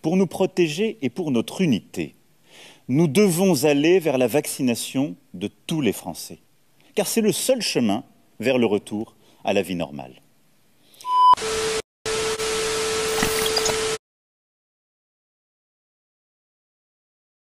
pour nous protéger et pour notre unité, nous devons aller vers la vaccination de tous les Français, car c'est le seul chemin vers le retour à la vie normale.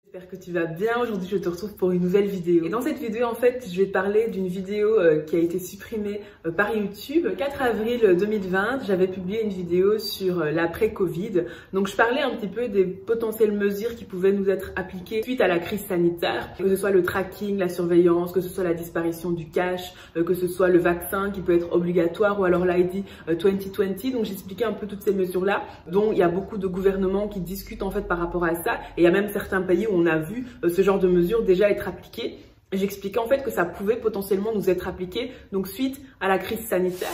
J'espère que tu vas bien. Aujourd'hui, je te retrouve pour une nouvelle vidéo. Et dans cette vidéo, en fait, je vais te parler d'une vidéo qui a été supprimée par YouTube. Le 4 avril 2020, j'avais publié une vidéo sur l'après-Covid. Donc, je parlais un petit peu des potentielles mesures qui pouvaient nous être appliquées suite à la crise sanitaire. Que ce soit le tracking, la surveillance, que ce soit la disparition du cash, que ce soit le vaccin qui peut être obligatoire ou alors l'ID 2020. Donc, j'expliquais un peu toutes ces mesures-là, dont il y a beaucoup de gouvernements qui discutent en fait par rapport à ça. Et il y a même certains pays où on a vu ce genre de mesures déjà être appliquées. J'expliquais en fait que ça pouvait potentiellement nous être appliqué donc suite à la crise sanitaire.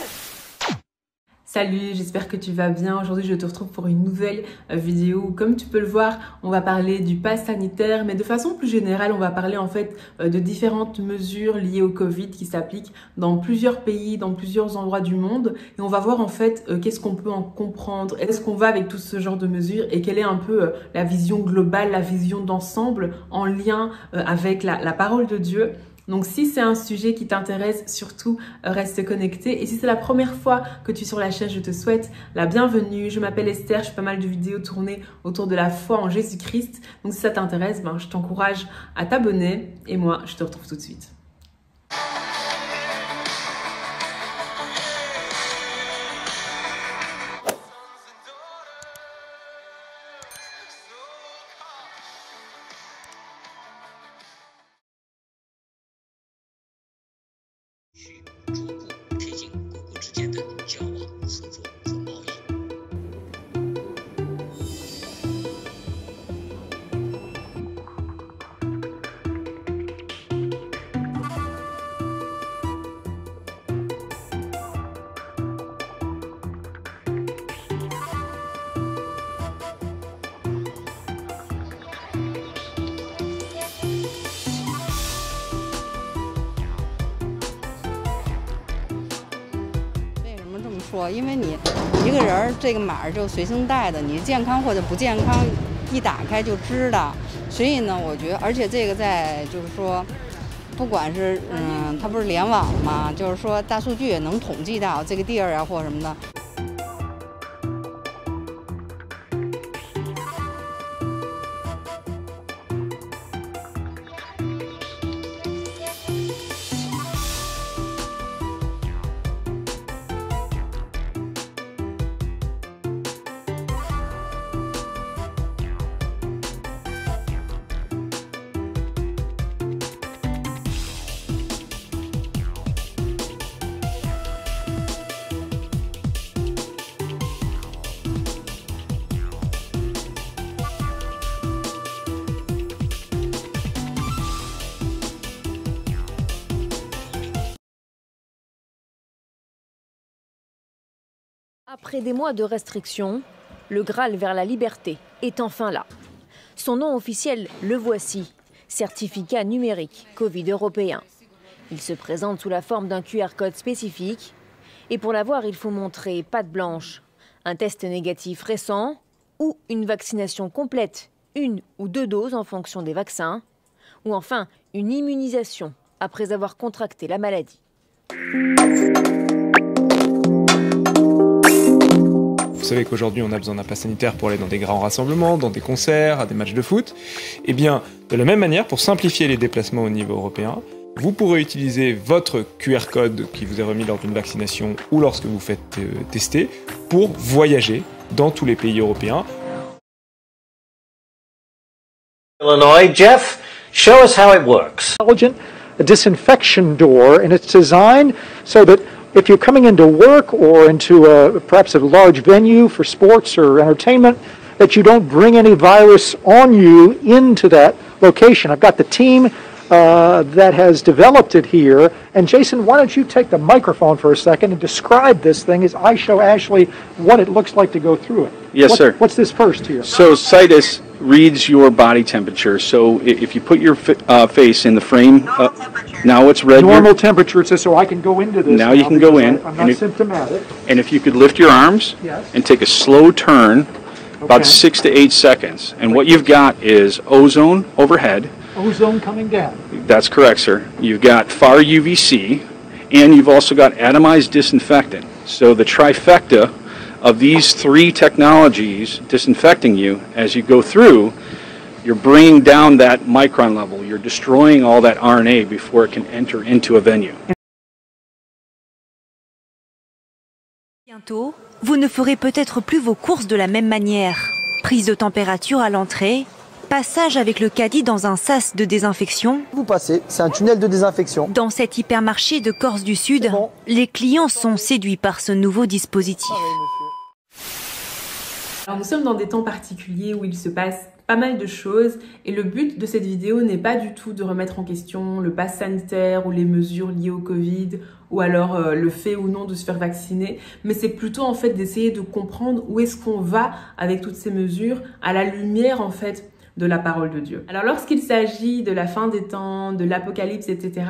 Salut, j'espère que tu vas bien. Aujourd'hui, je te retrouve pour une nouvelle vidéo. Comme tu peux le voir, on va parler du pass sanitaire, mais de façon plus générale, on va parler en fait de différentes mesures liées au Covid qui s'appliquent dans plusieurs pays, dans plusieurs endroits du monde. Et on va voir en fait qu'est-ce qu'on peut en comprendre, est-ce qu'on va avec tout ce genre de mesures et quelle est un peu la vision globale, la vision d'ensemble en lien avec la parole de Dieu. Donc si c'est un sujet qui t'intéresse, surtout reste connecté. Et si c'est la première fois que tu es sur la chaîne, je te souhaite la bienvenue. Je m'appelle Esther, je fais pas mal de vidéos tournées autour de la foi en Jésus-Christ. Donc si ça t'intéresse, je t'encourage à t'abonner. Et moi, je te retrouve tout de suite.因为你一个人这个码就随身带的，你健康或者不健康，一打开就知道。所以呢，我觉得，而且这个在就是说，不管是它不是联网嘛，就是说大数据也能统计到这个地儿啊或什么的。Après des mois de restrictions, le Graal vers la liberté est enfin là. Son nom officiel, le voici, certificat numérique Covid européen. Il se présente sous la forme d'un QR code spécifique et pour l'avoir, il faut montrer patte blanche, un test négatif récent ou une vaccination complète, 1 ou 2 doses en fonction des vaccins, ou enfin une immunisation après avoir contracté la maladie. Vous savez qu'aujourd'hui on a besoin d'un pass sanitaire pour aller dans des grands rassemblements, dans des concerts, à des matchs de foot. Eh bien, de la même manière, pour simplifier les déplacements au niveau européen, vous pourrez utiliser votre QR code qui vous est remis lors d'une vaccination ou lorsque vous faites tester pour voyager dans tous les pays européens. Illinois, Jeff, show us how it works. Intelligent disinfection door, and it's designed so that if you're coming into work or into perhaps a large venue for sports or entertainment, that you don't bring any virus on you into that location. I've got the team that has developed it here. And Jason, why don't you take the microphone for a second and describe this thing as I show Ashley what it looks like to go through it. Yes, sir. What's this first here? So Citus reads your body temperature. So if you put your face in the frame, now it's red. Normal temperature, it says, so I can go into this. Now you can go in. I'm not symptomatic. And if you could lift your arms Yes. and take a slow turn about 6 to 8 seconds. And what you've got is ozone overhead. Ozone coming down. That's correct, sir. You've got far UVC, and you've also got atomized disinfectant. So the trifecta of these three technologies disinfecting you as you go through, you're bringing down that micron level. You're destroying all that RNA before it can enter into a venue. Bientôt, vous ne ferez peut-être plus vos courses de la même manière. Prise de température à l'entrée, passage avec le caddie dans un sas de désinfection. Vous passez, c'est un tunnel de désinfection. Dans cet hypermarché de Corse du Sud, bon, les clients sont séduits par ce nouveau dispositif. Alors nous sommes dans des temps particuliers où il se passe pas mal de choses et le but de cette vidéo n'est pas du tout de remettre en question le pass sanitaire ou les mesures liées au Covid ou alors le fait ou non de se faire vacciner, mais c'est plutôt en fait d'essayer de comprendre où est-ce qu'on va avec toutes ces mesures à la lumière en fait de la parole de Dieu. Alors lorsqu'il s'agit de la fin des temps, de l'apocalypse, etc.,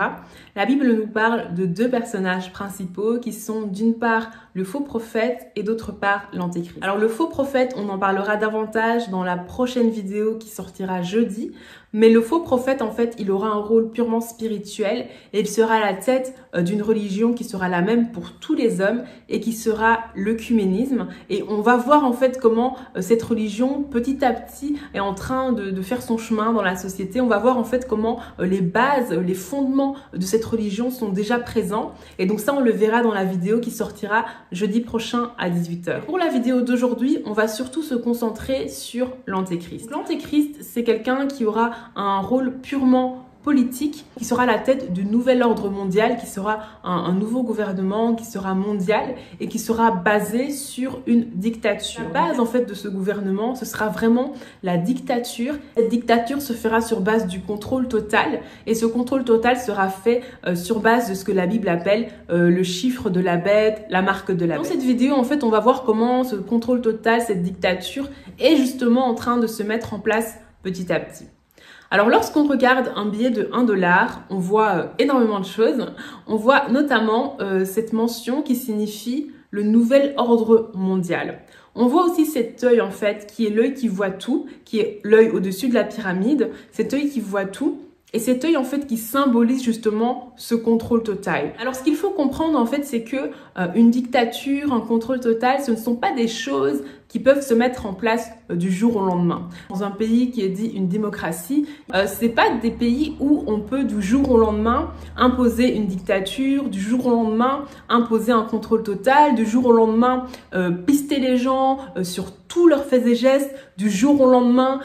la Bible nous parle de deux personnages principaux qui sont d'une part le faux prophète et d'autre part l'antéchrist. Alors le faux prophète, on en parlera davantage dans la prochaine vidéo qui sortira jeudi, mais le faux prophète en fait, il aura un rôle purement spirituel et il sera à la tête d'une religion qui sera la même pour tous les hommes et qui sera l'œcuménisme. Et on va voir en fait comment cette religion petit à petit est en train de faire son chemin dans la société. On va voir en fait comment les bases, les fondements de cette religion sont déjà présents. Et donc ça, on le verra dans la vidéo qui sortira jeudi prochain à 18 h. Pour la vidéo d'aujourd'hui, on va surtout se concentrer sur l'antéchrist. L'antéchrist, c'est quelqu'un qui aura un rôle purement politique, qui sera la tête du nouvel ordre mondial, qui sera un nouveau gouvernement, qui sera mondial et qui sera basé sur une dictature. La base en fait de ce gouvernement, ce sera vraiment la dictature. Cette dictature se fera sur base du contrôle total et ce contrôle total sera fait sur base de ce que la Bible appelle le chiffre de la bête, la marque de la bête. Dans cette vidéo, en fait, on va voir comment ce contrôle total, cette dictature est justement en train de se mettre en place petit à petit. Alors lorsqu'on regarde un billet de 1 $, on voit énormément de choses. On voit notamment cette mention qui signifie le nouvel ordre mondial. On voit aussi cet œil en fait qui est l'œil qui voit tout, qui est l'œil au-dessus de la pyramide, cet œil qui voit tout. Et cet œil en fait qui symbolise justement ce contrôle total. Alors ce qu'il faut comprendre en fait c'est que une dictature, un contrôle total, ce ne sont pas des choses qui peuvent se mettre en place du jour au lendemain. Dans un pays qui est dit une démocratie, c'est pas des pays où on peut du jour au lendemain imposer une dictature, du jour au lendemain imposer un contrôle total, du jour au lendemain pister les gens sur tous leurs faits et gestes, du jour au lendemain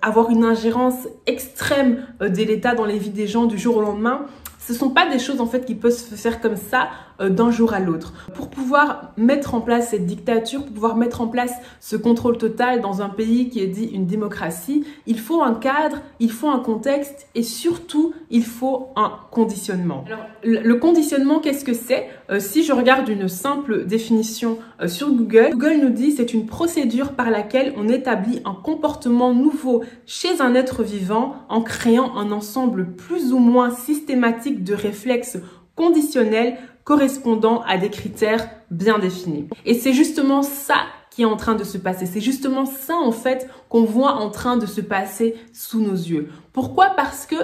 avoir une ingérence extrême de l'État dans les vies des gens du jour au lendemain. Ce ne sont pas des choses en fait qui peuvent se faire comme ça d'un jour à l'autre. Pour pouvoir mettre en place cette dictature, pour pouvoir mettre en place ce contrôle total dans un pays qui est dit une démocratie, il faut un cadre, il faut un contexte et surtout, il faut un conditionnement. Alors, le conditionnement, qu'est-ce que c'est? Si je regarde une simple définition sur Google, Google nous dit c'est une procédure par laquelle on établit un comportement nouveau chez un être vivant en créant un ensemble plus ou moins systématique de réflexes conditionnels correspondant à des critères bien définis. Et c'est justement ça qui est en train de se passer. C'est justement ça en fait qu'on voit en train de se passer sous nos yeux. Pourquoi? Parce que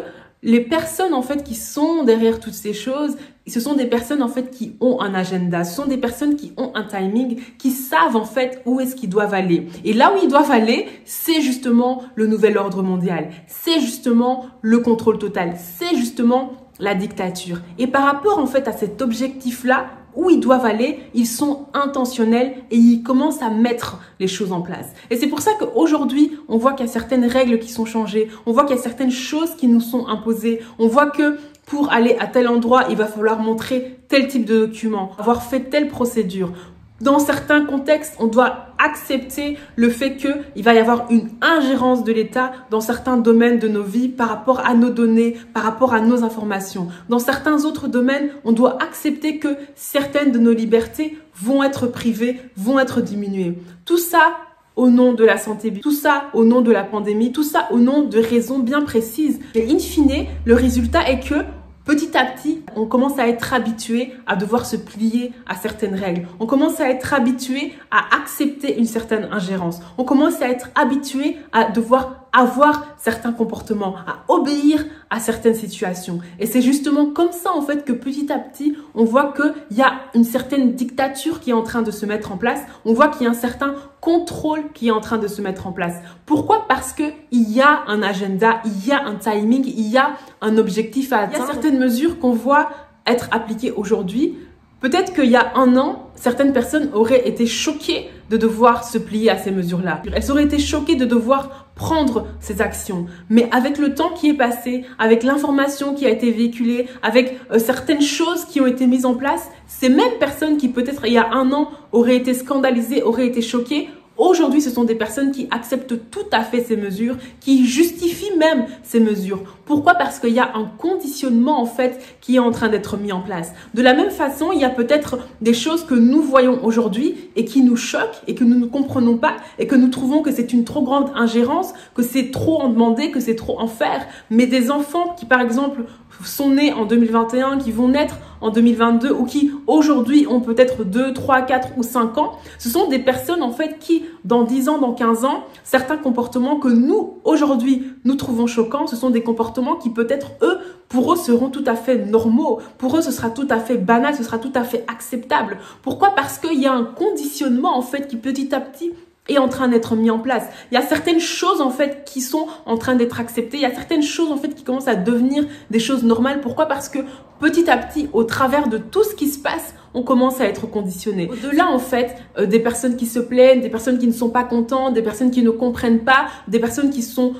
les personnes en fait qui sont derrière toutes ces choses, ce sont des personnes en fait qui ont un agenda, ce sont des personnes qui ont un timing, qui savent en fait où est-ce qu'ils doivent aller. Et là où ils doivent aller, c'est justement le nouvel ordre mondial, c'est justement le contrôle total, c'est justement la dictature. Et par rapport en fait à cet objectif-là, où ils doivent aller, ils sont intentionnels et ils commencent à mettre les choses en place. Et c'est pour ça qu'aujourd'hui, on voit qu'il y a certaines règles qui sont changées, on voit qu'il y a certaines choses qui nous sont imposées, on voit que pour aller à tel endroit, il va falloir montrer tel type de document, avoir fait telle procédure. Dans certains contextes, on doit accepter le fait qu'il va y avoir une ingérence de l'État dans certains domaines de nos vies par rapport à nos données, par rapport à nos informations. Dans certains autres domaines, on doit accepter que certaines de nos libertés vont être privées, vont être diminuées. Tout ça au nom de la santé, tout ça au nom de la pandémie, tout ça au nom de raisons bien précises. Et in fine, le résultat est que Petit à petit, on commence à être habitué à devoir se plier à certaines règles. On commence à être habitué à accepter une certaine ingérence. On commence à être habitué à devoir avoir certains comportements, à obéir à certaines situations. Et c'est justement comme ça, en fait, que petit à petit, on voit qu'il y a une certaine dictature qui est en train de se mettre en place. On voit qu'il y a un certain contrôle qui est en train de se mettre en place. Pourquoi? Parce que il y a un agenda, il y a un timing, il y a un objectif à atteindre. Il y a certaines mesures qu'on voit être appliquées aujourd'hui. Peut-être qu'il y a un an, certaines personnes auraient été choquées de devoir se plier à ces mesures-là. Elles auraient été choquées de devoir prendre ces actions. Mais avec le temps qui est passé, avec l'information qui a été véhiculée, avec certaines choses qui ont été mises en place, ces mêmes personnes qui peut-être il y a un an auraient été scandalisées, auraient été choquées, aujourd'hui, ce sont des personnes qui acceptent tout à fait ces mesures, qui justifient même ces mesures. Pourquoi? Parce qu'il y a un conditionnement, en fait, qui est en train d'être mis en place. De la même façon, il y a peut-être des choses que nous voyons aujourd'hui et qui nous choquent et que nous ne comprenons pas et que nous trouvons que c'est une trop grande ingérence, que c'est trop en demander, que c'est trop en faire. Mais des enfants qui, par exemple, sont nés en 2021, qui vont naître en 2022 ou qui aujourd'hui ont peut-être 2, 3, 4 ou 5 ans, ce sont des personnes en fait qui, dans 10 ans, dans 15 ans, certains comportements que nous, aujourd'hui, nous trouvons choquants, ce sont des comportements qui peut-être, eux, pour eux, seront tout à fait normaux. Pour eux, ce sera tout à fait banal, ce sera tout à fait acceptable. Pourquoi? Parce qu'il y a un conditionnement en fait qui petit à petit est en train d'être mis en place. Il y a certaines choses en fait qui sont en train d'être acceptées. Il y a certaines choses en fait qui commencent à devenir des choses normales. Pourquoi? Parce que petit à petit, au travers de tout ce qui se passe, on commence à être conditionné. Au-delà en fait des personnes qui se plaignent, des personnes qui ne sont pas contentes, des personnes qui ne comprennent pas, des personnes qui sont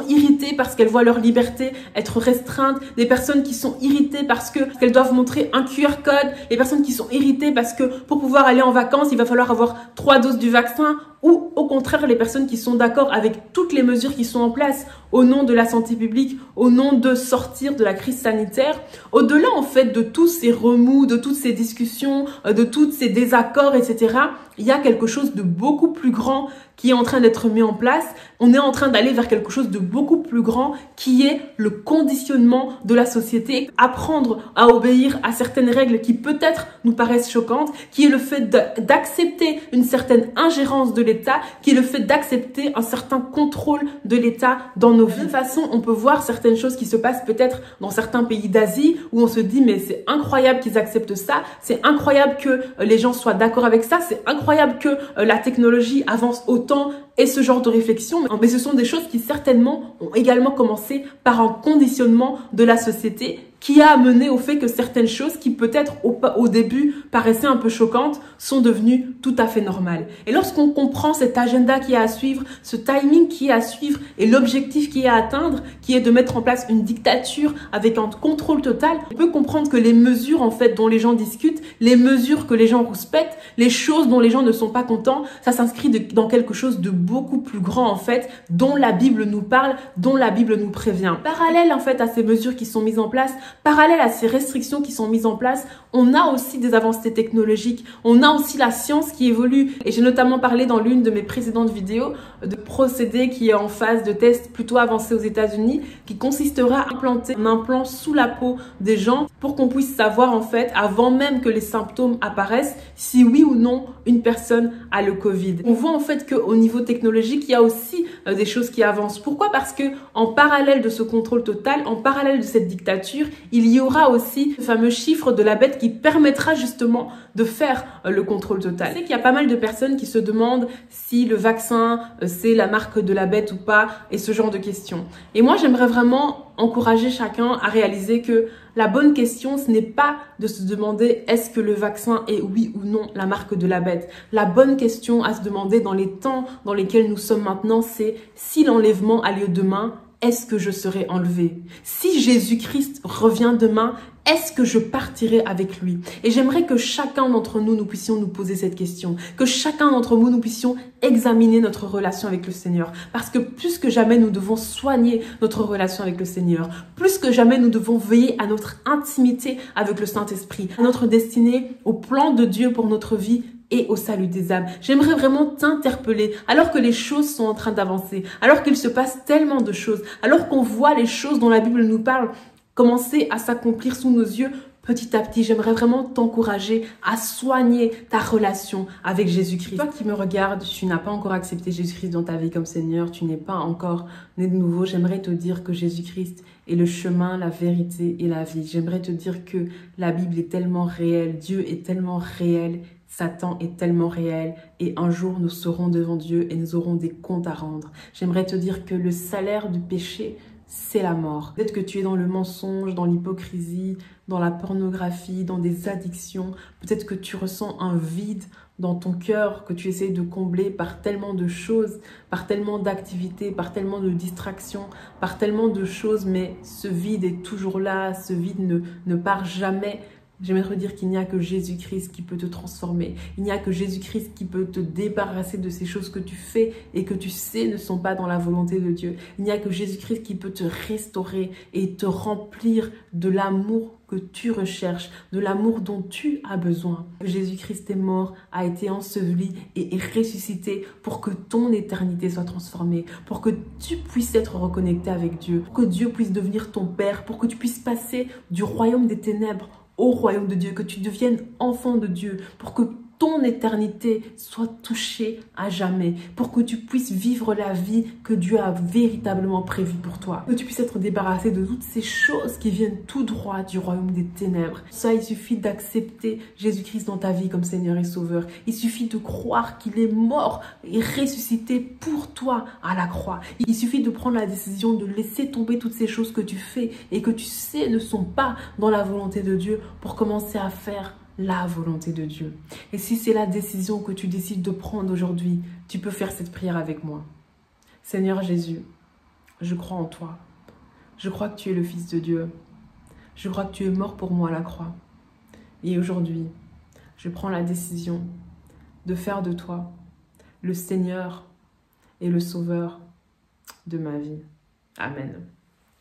irritées parce qu'elles voient leur liberté être restreinte, des personnes qui sont irritées parce qu'elles doivent montrer un QR code, les personnes qui sont irritées parce que pour pouvoir aller en vacances, il va falloir avoir 3 doses du vaccin, ou au contraire les personnes qui sont d'accord avec toutes les mesures qui sont en place au nom de la santé publique, au nom de sortir de la crise sanitaire. Au-delà en fait de tous ces remous, de toutes ces discussions, de tous ces désaccords, etc., il y a quelque chose de beaucoup plus grand qui est en train d'être mis en place. On est en train d'aller vers quelque chose de beaucoup plus grand qui est le conditionnement de la société. Apprendre à obéir à certaines règles qui peut-être nous paraissent choquantes, qui est le fait d'accepter une certaine ingérence de l'État, qui est le fait d'accepter un certain contrôle de l'État dans nos vies. De toute façon, on peut voir certaines choses qui se passent peut-être dans certains pays d'Asie où on se dit mais c'est incroyable qu'ils acceptent ça, c'est incroyable que les gens soient d'accord avec ça, c'est incroyable que la technologie avance autant et ce genre de réflexion, mais ce sont des choses qui certainement ont également commencé par un conditionnement de la société qui a amené au fait que certaines choses qui peut-être au début paraissaient un peu choquantes sont devenues tout à fait normales. Et lorsqu'on comprend cet agenda qui est à suivre, ce timing qui est à suivre et l'objectif qui est à atteindre, qui est de mettre en place une dictature avec un contrôle total, on peut comprendre que les mesures en fait dont les gens discutent, les mesures que les gens rouspètent, les choses dont les gens ne sont pas contents, ça s'inscrit dans quelque chose de beaucoup plus grand en fait, dont la Bible nous parle, dont la Bible nous prévient. Parallèle en fait à ces mesures qui sont mises en place, parallèle à ces restrictions qui sont mises en place, on a aussi des avancées technologiques, on a aussi la science qui évolue. Et j'ai notamment parlé dans l'une de mes précédentes vidéos de procédé qui est en phase de test plutôt avancé aux États-Unis, qui consistera à implanter un implant sous la peau des gens pour qu'on puisse savoir en fait, avant même que les symptômes apparaissent, si oui ou non une personne a le Covid. On voit en fait qu'au niveau technologique, il y a aussi des choses qui avancent. Pourquoi? Parce que en parallèle de ce contrôle total, en parallèle de cette dictature, il y aura aussi le fameux chiffre de la bête qui permettra justement de faire le contrôle total. C'est qu'il y a pas mal de personnes qui se demandent si le vaccin c'est la marque de la bête ou pas et ce genre de questions. Et moi j'aimerais vraiment encourager chacun à réaliser que la bonne question ce n'est pas de se demander est-ce que le vaccin est oui ou non la marque de la bête. La bonne question à se demander dans les temps dans lesquels nous sommes maintenant, c'est si l'enlèvement a lieu demain, est-ce que je serai enlevé? Si Jésus-Christ revient demain, est-ce que je partirai avec lui? Et j'aimerais que chacun d'entre nous, nous puissions nous poser cette question. Que chacun d'entre nous, nous puissions examiner notre relation avec le Seigneur. Parce que plus que jamais, nous devons soigner notre relation avec le Seigneur. Plus que jamais, nous devons veiller à notre intimité avec le Saint-Esprit, à notre destinée, au plan de Dieu pour notre vie et au salut des âmes. J'aimerais vraiment t'interpeller alors que les choses sont en train d'avancer, alors qu'il se passe tellement de choses, alors qu'on voit les choses dont la Bible nous parle commencer à s'accomplir sous nos yeux petit à petit. J'aimerais vraiment t'encourager à soigner ta relation avec Jésus-Christ. Toi qui me regardes, tu n'as pas encore accepté Jésus-Christ dans ta vie comme Seigneur, tu n'es pas encore né de nouveau. J'aimerais te dire que Jésus-Christ est le chemin, la vérité et la vie. J'aimerais te dire que la Bible est tellement réelle, Dieu est tellement réel, Satan est tellement réel et un jour nous serons devant Dieu et nous aurons des comptes à rendre. J'aimerais te dire que le salaire du péché, c'est la mort. Peut-être que tu es dans le mensonge, dans l'hypocrisie, dans la pornographie, dans des addictions. Peut-être que tu ressens un vide dans ton cœur que tu essaies de combler par tellement de choses, par tellement d'activités, par tellement de distractions, par tellement de choses, mais ce vide est toujours là, ce vide ne part jamais. J'aimerais te dire qu'il n'y a que Jésus-Christ qui peut te transformer. Il n'y a que Jésus-Christ qui peut te débarrasser de ces choses que tu fais et que tu sais ne sont pas dans la volonté de Dieu. Il n'y a que Jésus-Christ qui peut te restaurer et te remplir de l'amour que tu recherches, de l'amour dont tu as besoin. Jésus-Christ est mort, a été enseveli et est ressuscité pour que ton éternité soit transformée, pour que tu puisses être reconnecté avec Dieu, pour que Dieu puisse devenir ton Père, pour que tu puisses passer du royaume des ténèbres au royaume de Dieu, que tu deviennes enfant de Dieu, pour que ton éternité soit touchée à jamais, pour que tu puisses vivre la vie que Dieu a véritablement prévue pour toi, que tu puisses être débarrassé de toutes ces choses qui viennent tout droit du royaume des ténèbres. Ça, il suffit d'accepter Jésus-Christ dans ta vie comme Seigneur et Sauveur. Il suffit de croire qu'il est mort et ressuscité pour toi à la croix. Il suffit de prendre la décision de laisser tomber toutes ces choses que tu fais et que tu sais ne sont pas dans la volonté de Dieu pour commencer à faire la volonté de Dieu. Et si c'est la décision que tu décides de prendre aujourd'hui, tu peux faire cette prière avec moi. Seigneur Jésus, je crois en toi. Je crois que tu es le Fils de Dieu. Je crois que tu es mort pour moi à la croix. Et aujourd'hui, je prends la décision de faire de toi le Seigneur et le Sauveur de ma vie. Amen.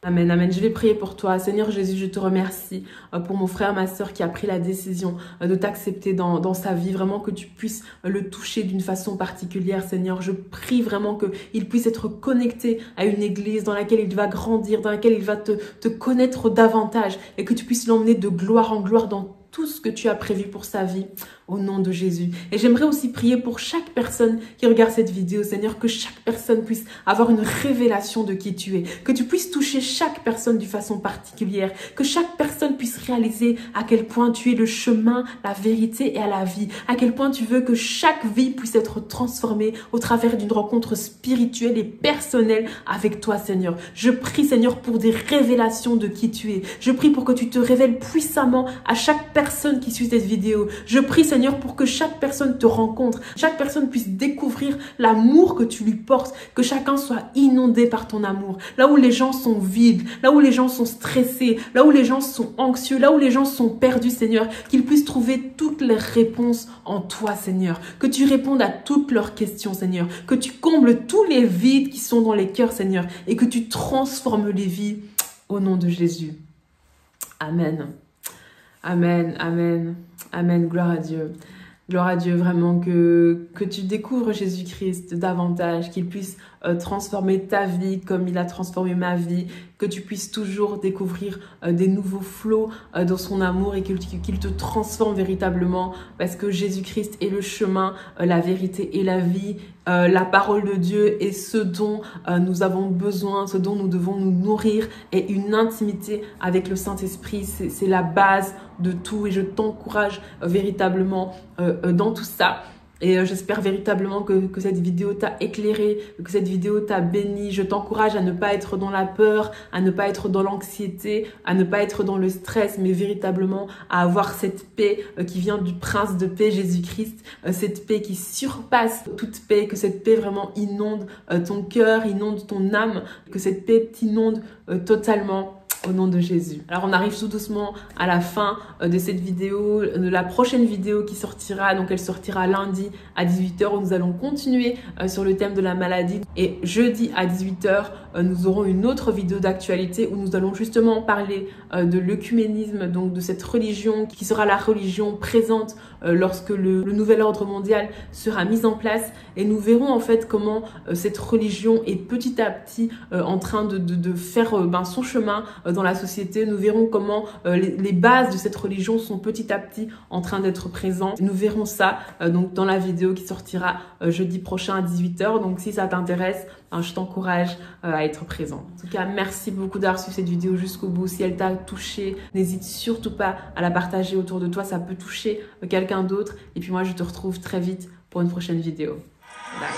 Amen, amen. Je vais prier pour toi. Seigneur Jésus, je te remercie pour mon frère, ma soeur qui a pris la décision de t'accepter dans sa vie. Vraiment que tu puisses le toucher d'une façon particulière, Seigneur. Je prie vraiment qu'il puisse être connecté à une église dans laquelle il va grandir, dans laquelle il va te connaître davantage et que tu puisses l'emmener de gloire en gloire dans tout ce que tu as prévu pour sa vie, au nom de Jésus. Et j'aimerais aussi prier pour chaque personne qui regarde cette vidéo, Seigneur, que chaque personne puisse avoir une révélation de qui tu es, que tu puisses toucher chaque personne d'une façon particulière, que chaque personne puisse réaliser à quel point tu es le chemin, la vérité et à la vie, à quel point tu veux que chaque vie puisse être transformée au travers d'une rencontre spirituelle et personnelle avec toi, Seigneur. Je prie, Seigneur, pour des révélations de qui tu es. Je prie pour que tu te révèles puissamment à chaque personne qui suit cette vidéo. Je prie, Seigneur, pour que chaque personne te rencontre, chaque personne puisse découvrir l'amour que tu lui portes, que chacun soit inondé par ton amour. Là où les gens sont vides, là où les gens sont stressés, là où les gens sont anxieux, là où les gens sont perdus, Seigneur, qu'ils puissent trouver toutes les réponses en toi, Seigneur. Que tu répondes à toutes leurs questions, Seigneur. Que tu combles tous les vides qui sont dans les cœurs, Seigneur, et que tu transformes les vies au nom de Jésus. Amen. Amen, amen, amen, gloire à Dieu. Gloire à Dieu, vraiment, que tu découvres Jésus-Christ davantage, qu'il puisse transformer ta vie comme il a transformé ma vie, que tu puisses toujours découvrir des nouveaux flots dans son amour et qu'il te transforme véritablement, parce que Jésus-Christ est le chemin, la vérité et la vie, la parole de Dieu est ce dont nous avons besoin, ce dont nous devons nous nourrir, et une intimité avec le Saint-Esprit, c'est la base de tout, et je t'encourage véritablement dans tout ça. Et j'espère véritablement que cette vidéo t'a éclairé, que cette vidéo t'a béni. Je t'encourage à ne pas être dans la peur, à ne pas être dans l'anxiété, à ne pas être dans le stress, mais véritablement à avoir cette paix qui vient du Prince de paix, Jésus-Christ, cette paix qui surpasse toute paix, que cette paix vraiment inonde ton cœur, inonde ton âme, que cette paix t'inonde totalement. Au nom de Jésus. Alors on arrive tout doucement à la fin de cette vidéo, de la prochaine vidéo qui sortira, donc elle sortira lundi à 18 h où nous allons continuer sur le thème de la maladie, et jeudi à 18 h nous aurons une autre vidéo d'actualité où nous allons justement parler de l'œcuménisme, donc de cette religion qui sera la religion présente lorsque le nouvel ordre mondial sera mis en place, et nous verrons en fait comment cette religion est petit à petit en train de faire son chemin dans la société. Nous verrons comment les bases de cette religion sont petit à petit en train d'être présentes. Nous verrons ça donc dans la vidéo qui sortira jeudi prochain à 18 h. Donc si ça t'intéresse, je t'encourage à être présent. En tout cas, merci beaucoup d'avoir suivi cette vidéo jusqu'au bout. Si elle t'a touché, n'hésite surtout pas à la partager autour de toi. Ça peut toucher quelqu'un d'autre. Et puis moi, je te retrouve très vite pour une prochaine vidéo. Bye.